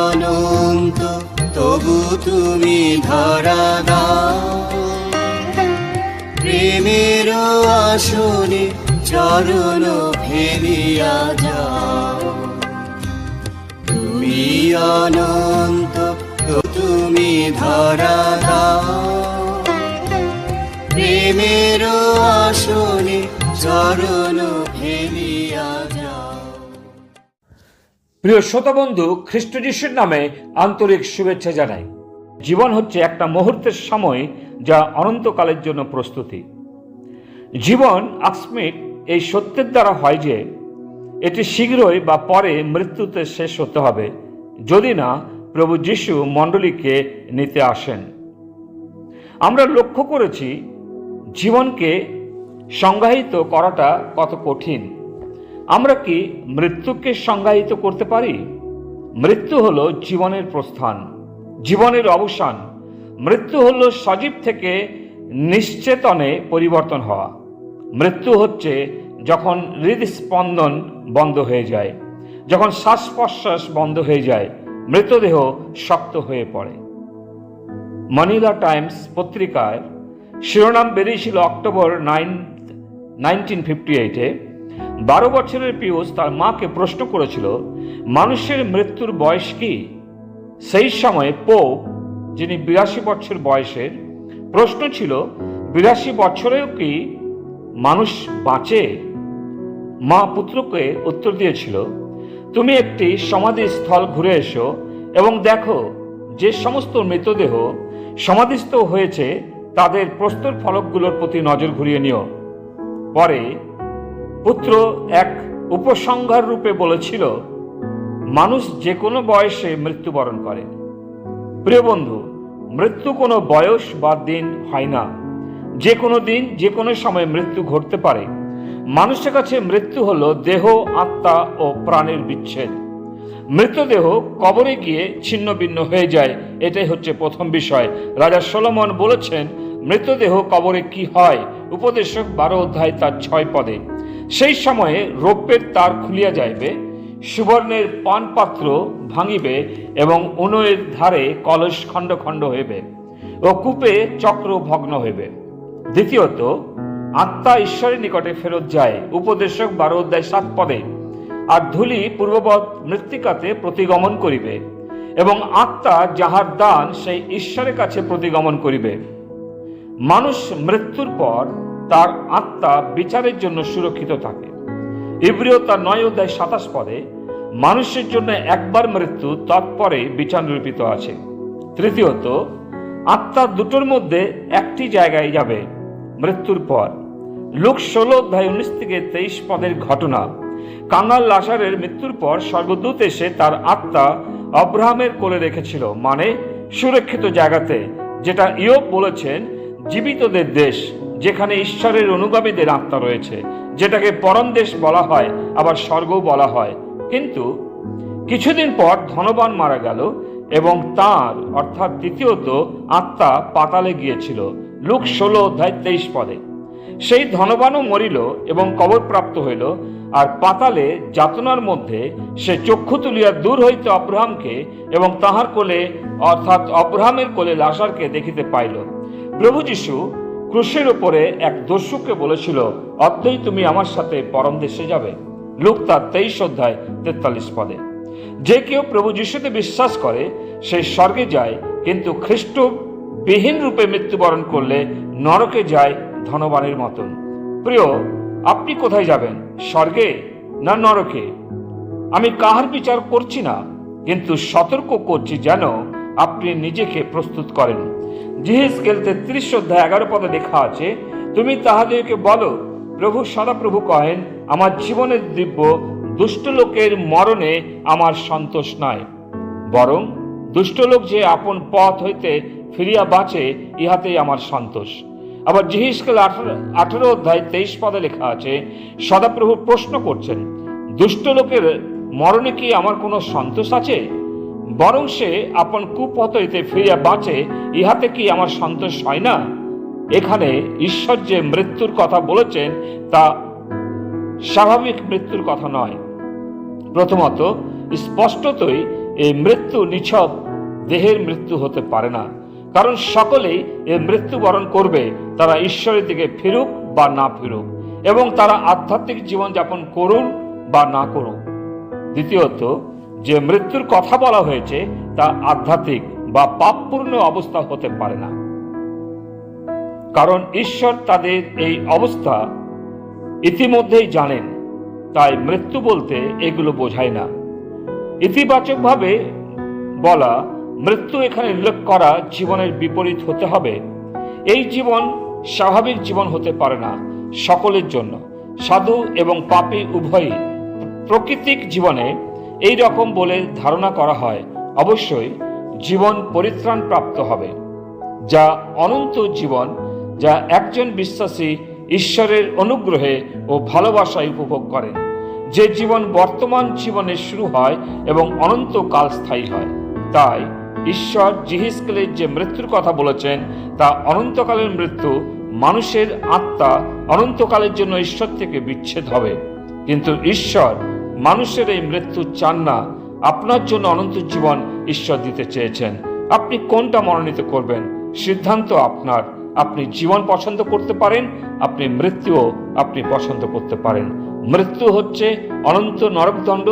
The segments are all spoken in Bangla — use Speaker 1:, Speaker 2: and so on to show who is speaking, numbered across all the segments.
Speaker 1: অনন্ত, তবু তুমি ধরা দাও। প্রেমের আসনে চরণ ফেলিয়া যাও। তুমি অনন্ত, তো তুমি ধরা দাও। প্রেমের আসনে চরণ ফেলিয়া যাও।
Speaker 2: প্রিয় শ্রোতা বন্ধু, খ্রিস্ট যিশুর নামে আন্তরিক শুভেচ্ছা জানাই। জীবন হচ্ছে একটা মুহূর্তের সময় যা অনন্তকালের জন্য প্রস্তুতি। জীবন আকস্মিক এই সত্যের দ্বারা হয় যে এটি শীঘ্রই বা পরে মৃত্যুতে শেষ হতে হবে, যদি না প্রভু যিশু মণ্ডলীকে নিতে আসেন। আমরা লক্ষ্য করেছি জীবনকে সংজ্ঞায়িত করাটা কত কঠিন। আমরা কি মৃত্যুকে সংজ্ঞায়িত করতে পারি? মৃত্যু হলো জীবনের প্রস্থান, জীবনের অবসান। মৃত্যু হলো সজীব থেকে নিশ্চেতনে পরিবর্তন হওয়া। মৃত্যু হচ্ছে যখন হৃদস্পন্দন বন্ধ হয়ে যায়, যখন শ্বাস প্রশ্বাস বন্ধ হয়ে যায়, মৃতদেহ শক্ত হয়ে পড়ে। মানিলা টাইমস পত্রিকায় শিরোনাম বেরিয়েছিল অক্টোবর 1958-এ। 12 বছরের পিয়ুষ তার মাকে প্রশ্ন করেছিল, মানুষের মৃত্যুর বয়স কি? সেই সময় পোপ, যিনি 82 বছর বয়সের, প্রশ্ন ছিল, 82 বছরেও কি মানুষ বাঁচে? মা পুত্রকে উত্তর দিয়েছিল, তুমি একটি সমাধিস্থল ঘুরে এসো এবং দেখো যে সমস্ত মৃতদেহ সমাধিস্থ হয়েছে তাদের প্রস্তর ফলকগুলোর প্রতি নজর ঘুরিয়ে নিও। পরে পুত্র এক উপসংহার রূপে বলেছিল, মানুষ যে কোনো বয়সে মৃত্যুবরণ করে। প্রিয় বন্ধু, মৃত্যু কোনো বয়স বা দিন হয় না। যে কোনো দিন, যে কোনো সময় মৃত্যু ঘটতে পারে। মানুষের কাছে মৃত্যু হলো দেহ, আত্মা ও প্রাণের বিচ্ছেদ। মৃতদেহ কবরে গিয়ে ছিন্ন ভিন্ন হয়ে যায়, এটাই হচ্ছে প্রথম বিষয়। রাজা সলোমন বলেছেন, মৃতদেহ কবরে কি হয়? উপদেশক 12 অধ্যায় তার 6 পদে। সেই সময়ে রৌপ্যের তার খুলিয়া যাইবে, সুবর্ণের পানপাত্র ভাঙিবে এবং উনয়ের ধারে কলস খণ্ড খণ্ড হইবে ও কূপে চক্র ভগ্ন হইবে। দ্বিতীয়ত, আত্মা ঈশ্বরের নিকটে ফেরত যায়, উপদেশক 12 অধ্যায় 7 পদে। আর ধূলি পূর্ববৎ মৃত্তিকাতে প্রতিগমন করিবে এবং আত্মা যাহার দান সেই ঈশ্বরের কাছে প্রতিগমন করিবে। মানুষ মৃত্যুর পর তার আত্মা বিচারের জন্য সুরক্ষিত থাকে। ইব্রিয় তার 9 অধ্যায় 27 পদে মানুষের জন্য একবার মৃত্যু, তৎপরে বিচার নিরূপিত আছে। তৃতীয়ত, আত্মা দুটোর মধ্যে একটি জায়গায় যাবে মৃত্যুর পর। লূক 16 অধ্যায় 19-23 পদের ঘটনা। কাঙাল লাজারের মৃত্যুর পর স্বর্গদূত এসে তার আত্মা আব্রাহামের কোলে রেখেছিল, মানে সুরক্ষিত জায়গাতে, যেটা ইয়োব বলেছেন জীবিতদের দেশ, যেখানে ঈশ্বরের অনুগামীদের আত্মা রয়েছে, যেটাকে পরম দেশ বলা হয়, আবার স্বর্গও বলা হয়। কিন্তু কিছুদিন পর ধনবান মারা গেল এবং তার অর্থাৎ দ্বিতীয়ত আত্মা পাতালে গিয়েছিল, লূক 16 অধ্যায় 23 পদে। সেই ধনবানও মরিল এবং কবর প্রাপ্ত হইল, আর পাতালে যাতনার মধ্যে সে চক্ষু তুলিয়া দূর হইতে আব্রাহামকে এবং তাহার কোলে অর্থাৎ আব্রাহামের কোলে লাজারকে দেখিতে পাইল। প্রভু যীশু ক্রুশের উপরে এক দস্যুকে বলেছিল, অদ্যই তুমি আমার সাথে পরম দেশে যাবে, লূক তার 23 অধ্যায় 43 পদে। যে কেউ প্রভু যীশুতে বিশ্বাস করে সে স্বর্গে যায়, কিন্তু খ্রিস্ট বিহীন রূপে মৃত্যুবরণ করলে নরকে যায় ধনবানের মতন। প্রিয়, আপনি কোথায় যাবেন? স্বর্গে না নরকে? আমি কাহার বিচার করছি না, কিন্তু সতর্ক করছি যেন আপনি নিজেকে প্রস্তুত করেন। জিহেজকেল 33 অধ্যায় 11 পদে লেখা আছে, তুমি তাহাদেরকে বলো, প্রভু সদাপ্রভু কহেন, আমার জীবনের দিব্য দুষ্ট লোকের মরণে আমার সন্তোষ নাই, বরং দুষ্ট লোক যে আপন পথ হইতে ফিরিয়া বাঁচে, ইহাতেই আমার সন্তোষ। আবার জিহেজকেল 18 অধ্যায় 23 পদে লেখা আছে, সদাপ্রভু প্রশ্ন করছেন, দুষ্ট লোকের মরণে কি আমার কোনো সন্তোষ আছে? বরং সে আপন কুপথ হইতে ফিরিয়া বাঁচে, ইহাতে কি আমার সন্তোষ হয় না? এখানে ঈশ্বর যে মৃত্যুর কথা বলেছেন তা স্বাভাবিক মৃত্যুর কথা নয়। প্রথমত, স্পষ্টতই এই মৃত্যু নিছক দেহের মৃত্যু হতে পারে না, কারণ সকলেই এই মৃত্যুবরণ করবে, তারা ঈশ্বরের দিকে ফিরুক বা না ফিরুক, এবং তারা আধ্যাত্মিক জীবনযাপন করুন বা না করুক। দ্বিতীয়ত, যে মৃত্যুর কথা বলা হয়েছে তা আধ্যাত্মিক বা পাপপূর্ণ অবস্থা হতে পারে না, কারণ ঈশ্বর তাদের এই অবস্থা ইতিমধ্যেই জানেন। তাই মৃত্যু বলতে এগুলো বোঝায় না। ইতিবাচকভাবে বলা মৃত্যু এখানে উল্লেখ করা জীবনের বিপরীত হতে হবে। এই জীবন স্বাভাবিক জীবন হতে পারে না সকলের জন্য। সাধু এবং পাপী উভয়ই প্রাকৃতিক জীবনে এই রকম বলে ধারণা করা হয়। অবশ্যই জীবন পরিত্রাণ প্রাপ্ত হবে, যা অনন্ত জীবন, যা একজন বিশ্বাসী ঈশ্বরের অনুগ্রহে ও ভালোবাসায় উপভোগ করেন। যে জীবন বর্তমান জীবনে শুরু হয় এবং অনন্তকাল স্থায়ী হয়। তাই ঈশ্বর জিহিজকেলের যে মৃত্যুর কথা বলেছেন তা অনন্তকালের মৃত্যু। মানুষের আত্মা অনন্তকালের জন্য ঈশ্বর থেকে বিচ্ছেদ হবে, কিন্তু ঈশ্বর মানুষের এই মৃত্যু চান না। আপনার জন্য অনন্ত জীবন ঈশ্বর দিতে চেয়েছেন। আপনি কোনটা মনোনীত করবেন সিদ্ধান্ত আপনার। আপনি জীবন পছন্দ করতে পারেন, আপনি মৃত্যুও আপনি পছন্দ করতে পারেন। মৃত্যু হচ্ছে অনন্ত নরকদণ্ড,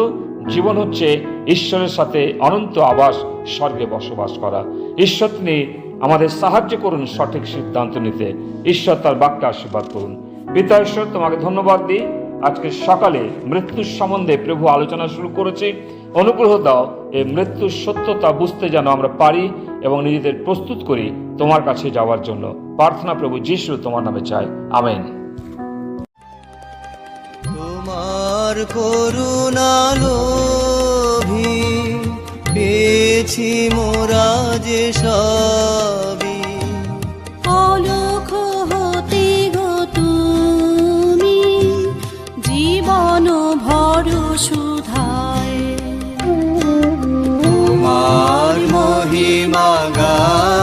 Speaker 2: জীবন হচ্ছে ঈশ্বরের সাথে অনন্ত আবাস, স্বর্গে বসবাস করা। ঈশ্বর তিনি আমাদের সাহায্য করুন সঠিক সিদ্ধান্ত নিতে। ঈশ্বর তার বাক্যে আশীর্বাদ করুন। পিতা ঈশ্বর, তোমাকে ধন্যবাদ দিই। আজকে সকালে মৃত্যুর সম্বন্ধে প্রভু আলোচনা শুরু করেছে। অনুগ্রহ দাও এই মৃত্যুর সত্যতা বুঝতে যেন আমরা পারি এবং নিজেদের প্রস্তুত করি তোমার কাছে যাওয়ার জন্য। প্রার্থনা প্রভু যিশু তোমার নামে চাই, আমেন।
Speaker 1: তোমার করুণা লোভী পেয়েছি মোরা যে সবই,
Speaker 3: অলখ হতে গো তুমি জীবন ভর সুধায়।
Speaker 1: তোমার মহিমা গান